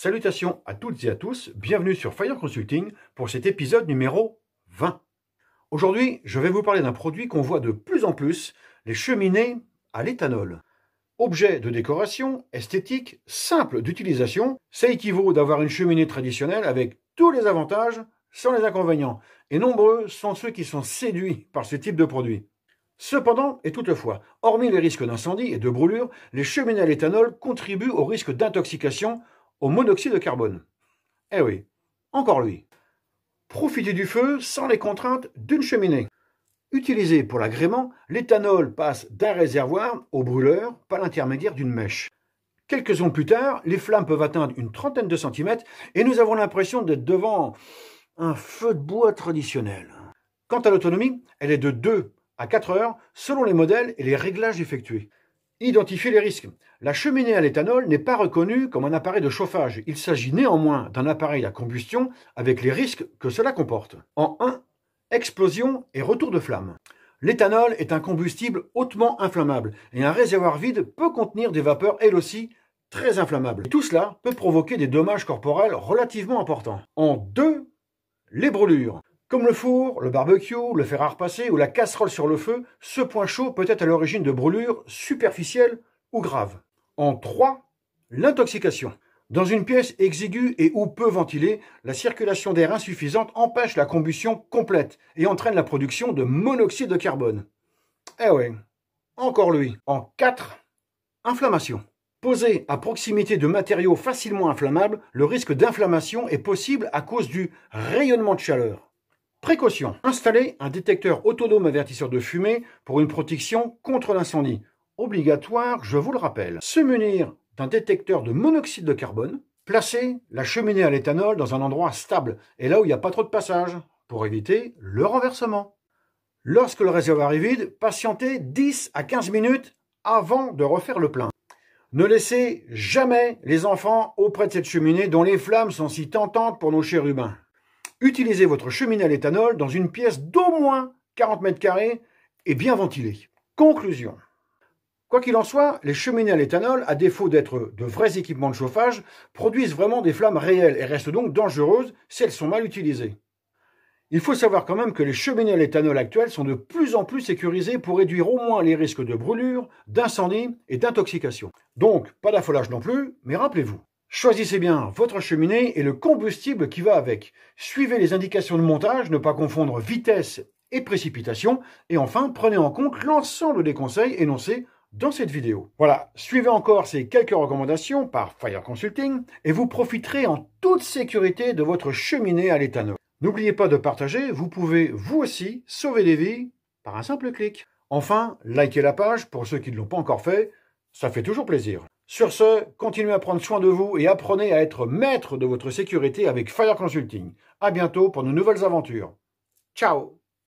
Salutations à toutes et à tous, bienvenue sur Fire Consulting pour cet épisode numéro 20. Aujourd'hui, je vais vous parler d'un produit qu'on voit de plus en plus, les cheminées à l'éthanol. Objet de décoration, esthétique, simple d'utilisation, ça équivaut d'avoir une cheminée traditionnelle avec tous les avantages sans les inconvénients. Et nombreux sont ceux qui sont séduits par ce type de produit. Cependant, et toutefois, hormis les risques d'incendie et de brûlure, les cheminées à l'éthanol contribuent au risque d'intoxication au monoxyde de carbone. Eh oui, encore lui. Profitez du feu sans les contraintes d'une cheminée. Utilisé pour l'agrément, l'éthanol passe d'un réservoir au brûleur par l'intermédiaire d'une mèche. Quelques secondes plus tard, les flammes peuvent atteindre une trentaine de centimètres et nous avons l'impression d'être devant un feu de bois traditionnel. Quant à l'autonomie, elle est de 2 à 4 heures selon les modèles et les réglages effectués. Identifier les risques. La cheminée à l'éthanol n'est pas reconnue comme un appareil de chauffage. Il s'agit néanmoins d'un appareil à combustion avec les risques que cela comporte. En 1, explosion et retour de flamme. L'éthanol est un combustible hautement inflammable et un réservoir vide peut contenir des vapeurs elles aussi très inflammables. Et tout cela peut provoquer des dommages corporels relativement importants. En 2, les brûlures. Comme le four, le barbecue, le fer à repasser ou la casserole sur le feu, ce point chaud peut être à l'origine de brûlures superficielles ou graves. En 3, l'intoxication. Dans une pièce exiguë et ou peu ventilée, la circulation d'air insuffisante empêche la combustion complète et entraîne la production de monoxyde de carbone. Eh ouais, encore lui. En 4, inflammation. Posé à proximité de matériaux facilement inflammables, le risque d'inflammation est possible à cause du rayonnement de chaleur. Précaution. Installer un détecteur autonome avertisseur de fumée pour une protection contre l'incendie. Obligatoire, je vous le rappelle. Se munir d'un détecteur de monoxyde de carbone. Placer la cheminée à l'éthanol dans un endroit stable et là où il n'y a pas trop de passage pour éviter le renversement. Lorsque le réservoir est vide, patientez 10 à 15 minutes avant de refaire le plein. Ne laissez jamais les enfants auprès de cette cheminée dont les flammes sont si tentantes pour nos chérubins. Utilisez votre cheminée à l'éthanol dans une pièce d'au moins 40 mètres carrés et bien ventilée. Conclusion. Quoi qu'il en soit, les cheminées à l'éthanol, à défaut d'être de vrais équipements de chauffage, produisent vraiment des flammes réelles et restent donc dangereuses si elles sont mal utilisées. Il faut savoir quand même que les cheminées à l'éthanol actuelles sont de plus en plus sécurisées pour réduire au moins les risques de brûlure, d'incendie et d'intoxication. Donc, pas d'affolage non plus, mais rappelez-vous. Choisissez bien votre cheminée et le combustible qui va avec. Suivez les indications de montage, ne pas confondre vitesse et précipitation. Et enfin, prenez en compte l'ensemble des conseils énoncés dans cette vidéo. Voilà, suivez encore ces quelques recommandations par Fire Consulting et vous profiterez en toute sécurité de votre cheminée à l'éthanol. N'oubliez pas de partager, vous pouvez vous aussi sauver des vies par un simple clic. Enfin, likez la page pour ceux qui ne l'ont pas encore fait, ça fait toujours plaisir. Sur ce, continuez à prendre soin de vous et apprenez à être maître de votre sécurité avec Fire Consulting. À bientôt pour de nouvelles aventures. Ciao!